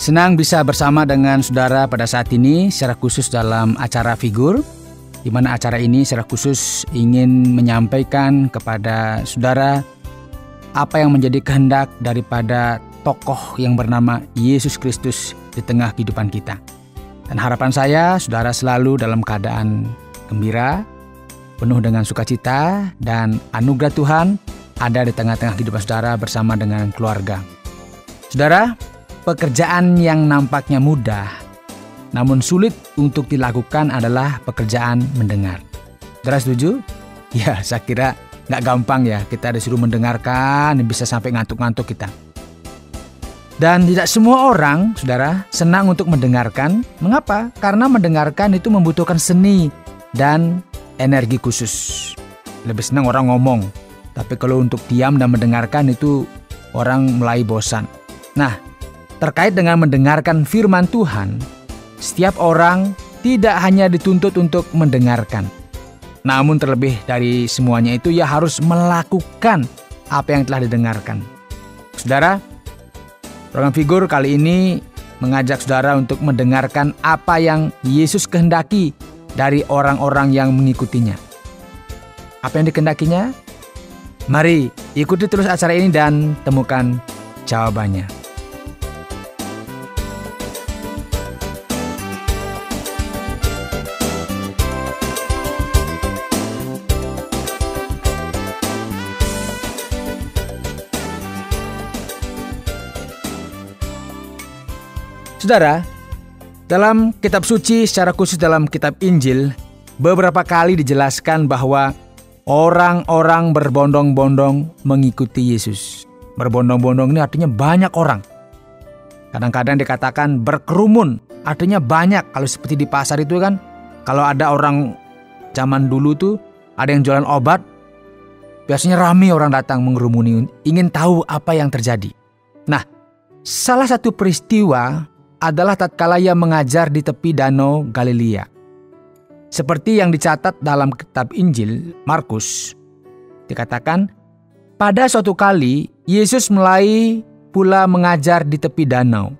Senang bisa bersama dengan saudara pada saat ini secara khusus dalam acara Figur, di mana acara ini secara khusus ingin menyampaikan kepada saudara apa yang menjadi kehendak daripada tokoh yang bernama Yesus Kristus di tengah kehidupan kita. Dan harapan saya saudara selalu dalam keadaan gembira, penuh dengan sukacita, dan anugerah Tuhan ada di tengah-tengah kehidupan saudara bersama dengan keluarga. Saudara, pekerjaan yang nampaknya mudah namun sulit untuk dilakukan adalah pekerjaan mendengar. Saudara setuju? Ya, saya kira gak gampang ya kita disuruh mendengarkan, bisa sampai ngantuk-ngantuk kita. Dan tidak semua orang, saudara, senang untuk mendengarkan. Mengapa? Karena mendengarkan itu membutuhkan seni dan energi khusus. Lebih senang orang ngomong, tapi kalau untuk diam dan mendengarkan itu orang mulai bosan. Nah, terkait dengan mendengarkan firman Tuhan, setiap orang tidak hanya dituntut untuk mendengarkan. Namun terlebih dari semuanya itu ia harus melakukan apa yang telah didengarkan. Saudara, program Figur kali ini mengajak saudara untuk mendengarkan apa yang Yesus kehendaki dari orang-orang yang mengikutinya. Apa yang dikehendakinya? Mari ikuti terus acara ini dan temukan jawabannya. Saudara, dalam kitab suci secara khusus dalam kitab Injil, beberapa kali dijelaskan bahwa orang-orang berbondong-bondong mengikuti Yesus. Berbondong-bondong ini artinya banyak orang. Kadang-kadang dikatakan berkerumun, artinya banyak. Kalau seperti di pasar itu kan, kalau ada orang zaman dulu tuh, ada yang jualan obat, biasanya ramai orang datang mengerumuni, ingin tahu apa yang terjadi. Nah, salah satu peristiwa adalah tatkala ia mengajar di tepi danau Galilea. Seperti yang dicatat dalam kitab Injil Markus, dikatakan, pada suatu kali Yesus mulai pula mengajar di tepi danau.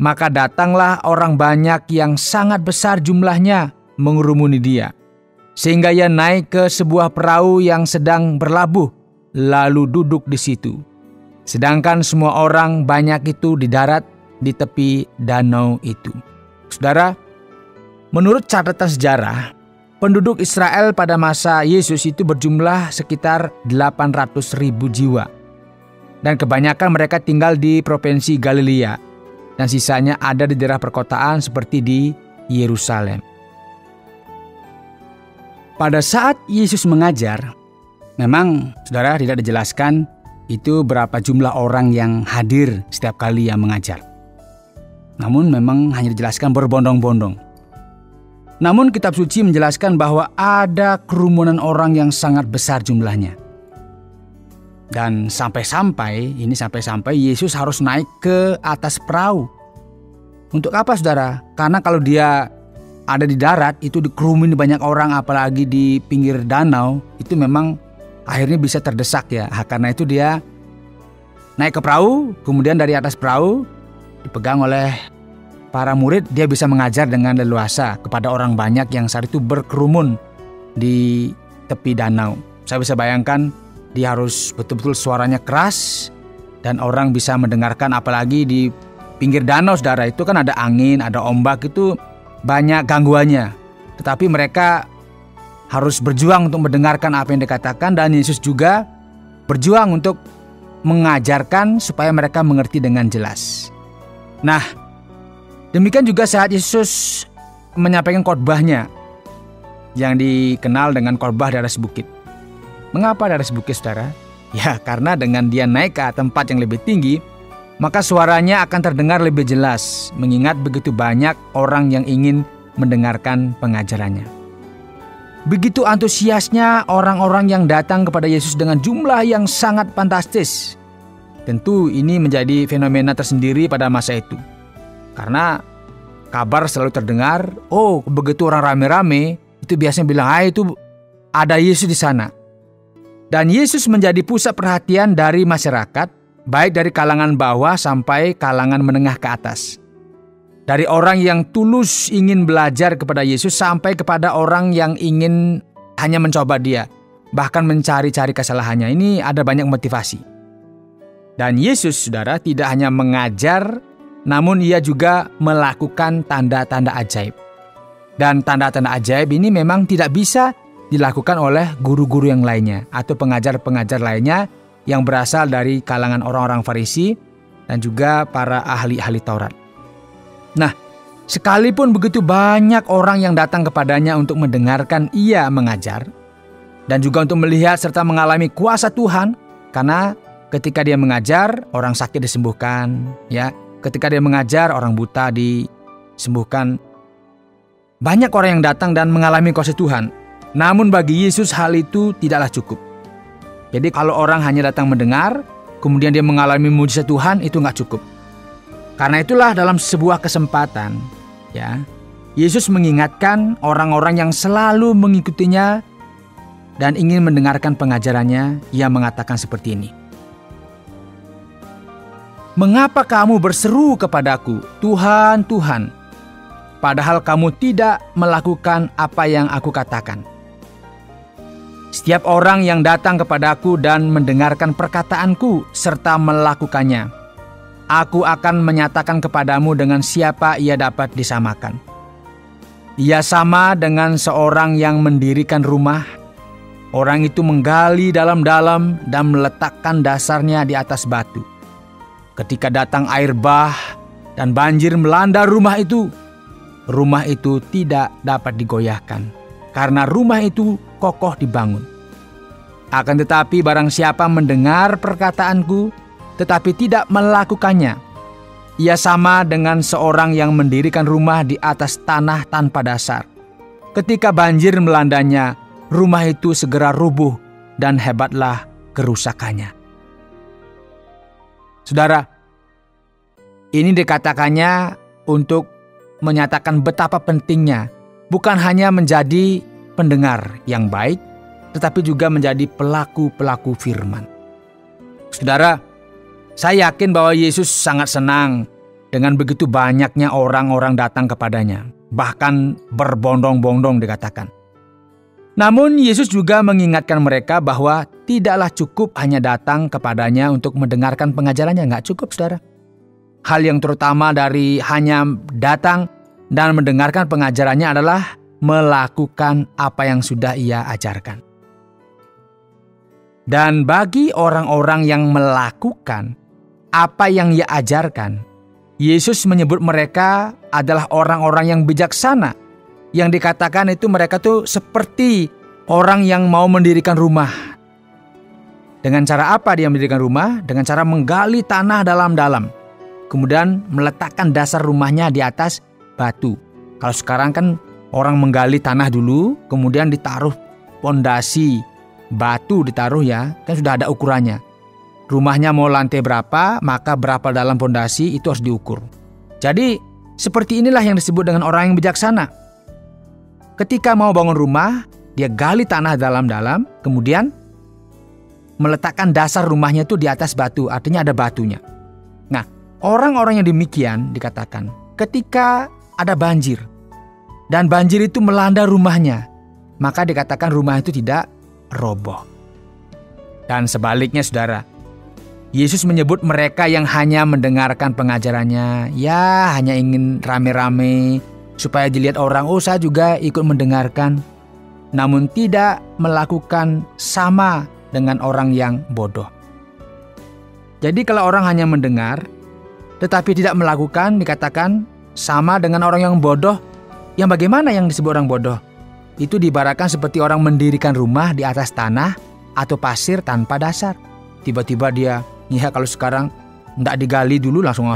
Maka datanglah orang banyak yang sangat besar jumlahnya mengerumuni dia, sehingga ia naik ke sebuah perahu yang sedang berlabuh, lalu duduk di situ. Sedangkan semua orang banyak itu di darat di tepi danau itu. Saudara, menurut catatan sejarah, penduduk Israel pada masa Yesus itu berjumlah sekitar 800.000 jiwa. Dan kebanyakan mereka tinggal di provinsi Galilea, dan sisanya ada di daerah perkotaan seperti di Yerusalem. Pada saat Yesus mengajar, memang saudara tidak dijelaskan itu berapa jumlah orang yang hadir setiap kali yang mengajar. Namun memang hanya dijelaskan berbondong-bondong. Namun kitab suci menjelaskan bahwa ada kerumunan orang yang sangat besar jumlahnya. Dan sampai-sampai Yesus harus naik ke atas perahu. Untuk apa saudara? Karena kalau dia ada di darat itu dikerumuni banyak orang, apalagi di pinggir danau, itu memang akhirnya bisa terdesak ya. Karena itu dia naik ke perahu, kemudian dari atas perahu dipegang oleh para murid, dia bisa mengajar dengan leluasa kepada orang banyak yang saat itu berkerumun di tepi danau. Saya bisa bayangkan dia harus betul-betul suaranya keras dan orang bisa mendengarkan, apalagi di pinggir danau saudara, itu kan ada angin, ada ombak, itu banyak gangguannya. Tetapi mereka harus berjuang untuk mendengarkan apa yang dikatakan, dan Yesus juga berjuang untuk mengajarkan supaya mereka mengerti dengan jelas. Nah, demikian juga saat Yesus menyampaikan khotbahnya yang dikenal dengan khotbah di atas bukit. Mengapa di atas bukit saudara? Ya, karena dengan dia naik ke tempat yang lebih tinggi, maka suaranya akan terdengar lebih jelas, mengingat begitu banyak orang yang ingin mendengarkan pengajarannya. Begitu antusiasnya orang-orang yang datang kepada Yesus dengan jumlah yang sangat fantastis. Tentu ini menjadi fenomena tersendiri pada masa itu. Karena kabar selalu terdengar, oh begitu orang rame-rame, itu biasanya bilang, itu ada Yesus di sana. Dan Yesus menjadi pusat perhatian dari masyarakat, baik dari kalangan bawah sampai kalangan menengah ke atas. Dari orang yang tulus ingin belajar kepada Yesus sampai kepada orang yang ingin hanya mencoba dia, bahkan mencari-cari kesalahannya. Ini ada banyak motivasi. Dan Yesus, saudara, tidak hanya mengajar, namun ia juga melakukan tanda-tanda ajaib. Dan tanda-tanda ajaib ini memang tidak bisa dilakukan oleh guru-guru yang lainnya atau pengajar-pengajar lainnya yang berasal dari kalangan orang-orang Farisi dan juga para ahli-ahli Taurat. Nah, sekalipun begitu banyak orang yang datang kepadanya untuk mendengarkan ia mengajar dan juga untuk melihat serta mengalami kuasa Tuhan, karena ketika dia mengajar, orang sakit disembuhkan, ya. Ketika dia mengajar, orang buta disembuhkan. Banyak orang yang datang dan mengalami kuasa Tuhan. Namun bagi Yesus hal itu tidaklah cukup. Jadi kalau orang hanya datang mendengar, kemudian dia mengalami mujizat Tuhan, itu nggak cukup. Karena itulah dalam sebuah kesempatan, ya, Yesus mengingatkan orang-orang yang selalu mengikutinya dan ingin mendengarkan pengajarannya. Ia mengatakan seperti ini. Mengapa kamu berseru kepadaku, Tuhan, Tuhan, padahal kamu tidak melakukan apa yang aku katakan? Setiap orang yang datang kepadaku dan mendengarkan perkataanku serta melakukannya, aku akan menyatakan kepadamu dengan siapa ia dapat disamakan. Ia sama dengan seorang yang mendirikan rumah. Orang itu menggali dalam-dalam dan meletakkan dasarnya di atas batu. Ketika datang air bah dan banjir melanda rumah itu tidak dapat digoyahkan, karena rumah itu kokoh dibangun. Akan tetapi barang siapa mendengar perkataanku, tetapi tidak melakukannya, ia sama dengan seorang yang mendirikan rumah di atas tanah tanpa dasar. Ketika banjir melandanya, rumah itu segera rubuh dan hebatlah kerusakannya. Saudara, ini dikatakannya untuk menyatakan betapa pentingnya bukan hanya menjadi pendengar yang baik, tetapi juga menjadi pelaku-pelaku firman. Saudara, saya yakin bahwa Yesus sangat senang dengan begitu banyaknya orang-orang datang kepadanya, bahkan berbondong-bondong dikatakan. Namun Yesus juga mengingatkan mereka bahwa tidaklah cukup hanya datang kepadanya untuk mendengarkan pengajarannya. Nggak cukup, saudara. Hal yang terutama dari hanya datang dan mendengarkan pengajarannya adalah melakukan apa yang sudah ia ajarkan. Dan bagi orang-orang yang melakukan apa yang ia ajarkan, Yesus menyebut mereka adalah orang-orang yang bijaksana. Yang dikatakan itu mereka tuh seperti orang yang mau mendirikan rumah. Dengan cara apa dia mendirikan rumah? Dengan cara menggali tanah dalam-dalam. Kemudian meletakkan dasar rumahnya di atas batu. Kalau sekarang kan orang menggali tanah dulu, kemudian ditaruh pondasi batu ditaruh ya, kan sudah ada ukurannya. Rumahnya mau lantai berapa, maka berapa dalam pondasi itu harus diukur. Jadi seperti inilah yang disebut dengan orang yang bijaksana. Ketika mau bangun rumah, dia gali tanah dalam-dalam, kemudian meletakkan dasar rumahnya itu di atas batu, artinya ada batunya. Nah, orang-orang yang demikian dikatakan, ketika ada banjir, dan banjir itu melanda rumahnya, maka dikatakan rumah itu tidak roboh. Dan sebaliknya saudara, Yesus menyebut mereka yang hanya mendengarkan pengajarannya, ya hanya ingin rame-rame, supaya dilihat orang, oh saya juga ikut mendengarkan. Namun tidak melakukan, sama dengan orang yang bodoh. Jadi kalau orang hanya mendengar, tetapi tidak melakukan, dikatakan sama dengan orang yang bodoh. Yang bagaimana yang disebut orang bodoh? Itu diibaratkan seperti orang mendirikan rumah di atas tanah atau pasir tanpa dasar. Tiba-tiba dia, ya kalau sekarang tidak digali dulu langsung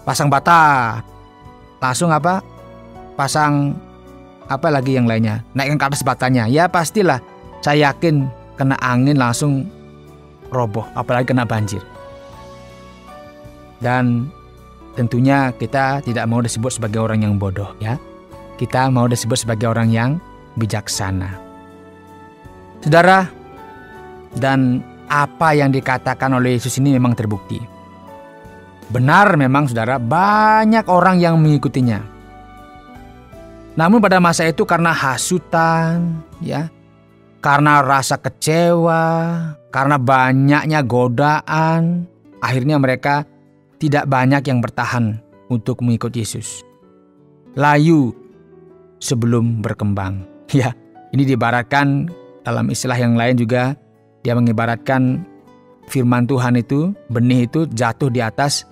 pasang bata. Langsung pasang apa lagi yang lainnya, naikkan ke atas batanya. Ya pastilah, saya yakin kena angin langsung roboh, apalagi kena banjir. Dan tentunya kita tidak mau disebut sebagai orang yang bodoh ya. Kita mau disebut sebagai orang yang bijaksana. Saudara, dan apa yang dikatakan oleh Yesus ini memang terbukti. Benar memang saudara, banyak orang yang mengikutinya. Namun pada masa itu karena hasutan, ya, karena rasa kecewa, karena banyaknya godaan, akhirnya mereka tidak banyak yang bertahan untuk mengikut Yesus. Layu sebelum berkembang. Ya, ini diibaratkan dalam istilah yang lain juga, dia mengibaratkan firman Tuhan itu, benih itu jatuh di atas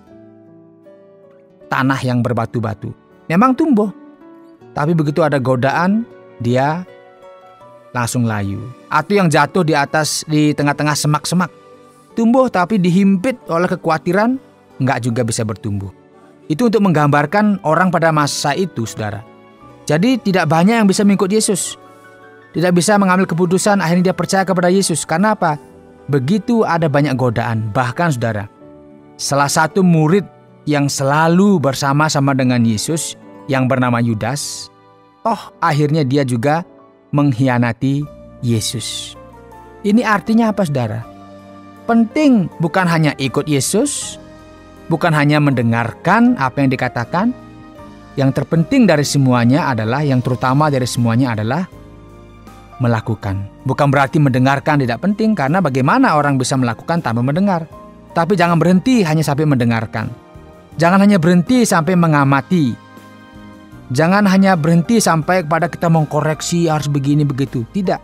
tanah yang berbatu-batu. Memang tumbuh, tapi begitu ada godaan, dia langsung layu. Atau yang jatuh di tengah-tengah semak-semak. Tumbuh tapi dihimpit oleh kekhawatiran, enggak juga bisa bertumbuh. Itu untuk menggambarkan orang pada masa itu, saudara. Jadi tidak banyak yang bisa mengikut Yesus. Tidak bisa mengambil keputusan, akhirnya dia percaya kepada Yesus. Karena apa? Begitu ada banyak godaan. Bahkan saudara, salah satu murid yang selalu bersama-sama dengan Yesus yang bernama Yudas, akhirnya dia juga mengkhianati Yesus. Ini artinya apa, saudara? Penting bukan hanya ikut Yesus, bukan hanya mendengarkan apa yang dikatakan. Yang terpenting dari semuanya adalah, yang terutama dari semuanya adalah melakukan. Bukan berarti mendengarkan tidak penting, karena bagaimana orang bisa melakukan tanpa mendengar. Tapi jangan berhenti hanya sampai mendengarkan. Jangan hanya berhenti sampai mengamati. Jangan hanya berhenti sampai kepada kita mengkoreksi harus begini begitu. Tidak.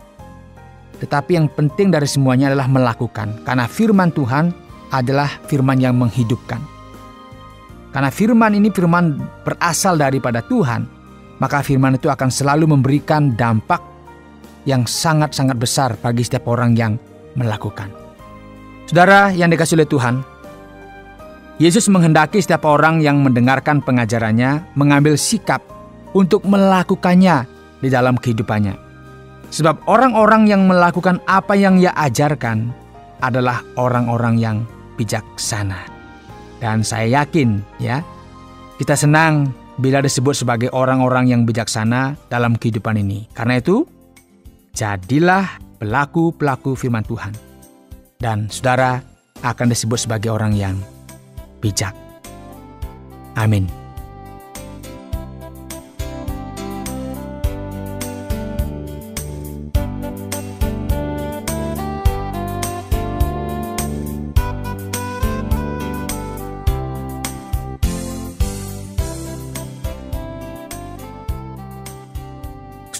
Tetapi yang penting dari semuanya adalah melakukan. Karena firman Tuhan adalah firman yang menghidupkan. Karena firman ini firman berasal daripada Tuhan, maka firman itu akan selalu memberikan dampak yang sangat-sangat besar bagi setiap orang yang melakukan. Saudara yang dikasihi oleh Tuhan, Yesus menghendaki setiap orang yang mendengarkan pengajarannya mengambil sikap untuk melakukannya di dalam kehidupannya. Sebab orang-orang yang melakukan apa yang Ia ajarkan adalah orang-orang yang bijaksana. Dan saya yakin, ya, kita senang bila disebut sebagai orang-orang yang bijaksana dalam kehidupan ini. Karena itu, jadilah pelaku-pelaku firman Tuhan. Dan saudara akan disebut sebagai orang yang bijak. Amin.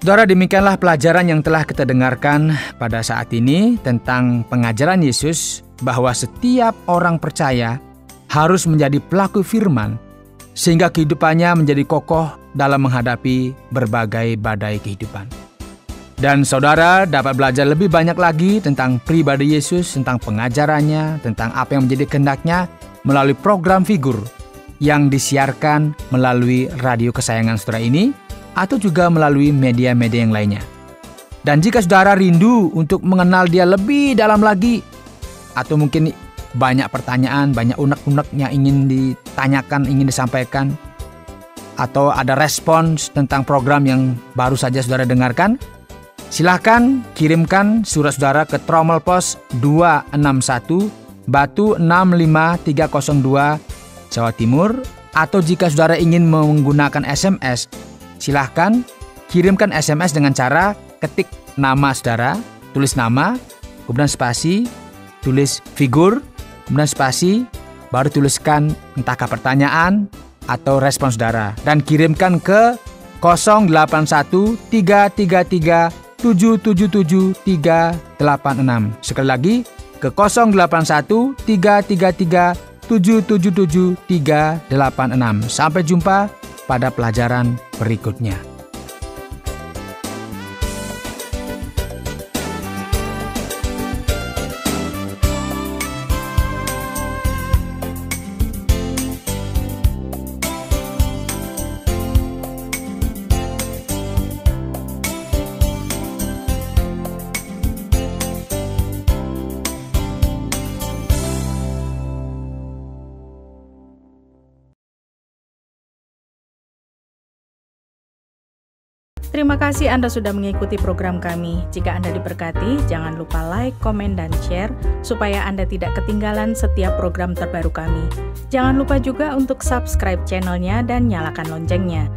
Saudara, demikianlah pelajaran yang telah kita dengarkan pada saat ini tentang pengajaran Yesus bahwa setiap orang percaya harus menjadi pelaku firman sehingga kehidupannya menjadi kokoh dalam menghadapi berbagai badai kehidupan. Dan saudara dapat belajar lebih banyak lagi tentang pribadi Yesus, tentang pengajarannya, tentang apa yang menjadi kehendaknya melalui program Figur yang disiarkan melalui radio kesayangan saudara ini, atau juga melalui media-media yang lainnya. Dan jika saudara rindu untuk mengenal dia lebih dalam lagi, atau mungkin banyak pertanyaan, banyak unek-unek yang ingin ditanyakan, ingin disampaikan, atau ada respons tentang program yang baru saja saudara dengarkan, silakan kirimkan surat saudara ke Tromel Pos 261 Batu 65302 Jawa Timur. Atau jika saudara ingin menggunakan SMS, silahkan kirimkan SMS dengan cara ketik nama saudara, tulis nama, kemudian spasi, tulis Figur, kemudian spasi, baru tuliskan entahkah pertanyaan atau respons saudara, dan kirimkan ke 081 333 777 386. Sekali lagi ke 081 333 777 386. Sampai jumpa pada pelajaran berikutnya. Terima kasih Anda sudah mengikuti program kami. Jika Anda diberkati, jangan lupa like, komen, dan share supaya Anda tidak ketinggalan setiap program terbaru kami. Jangan lupa juga untuk subscribe channelnya dan nyalakan loncengnya.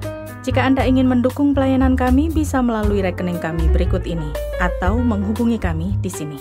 Jika Anda ingin mendukung pelayanan kami, bisa melalui rekening kami berikut ini atau menghubungi kami di sini.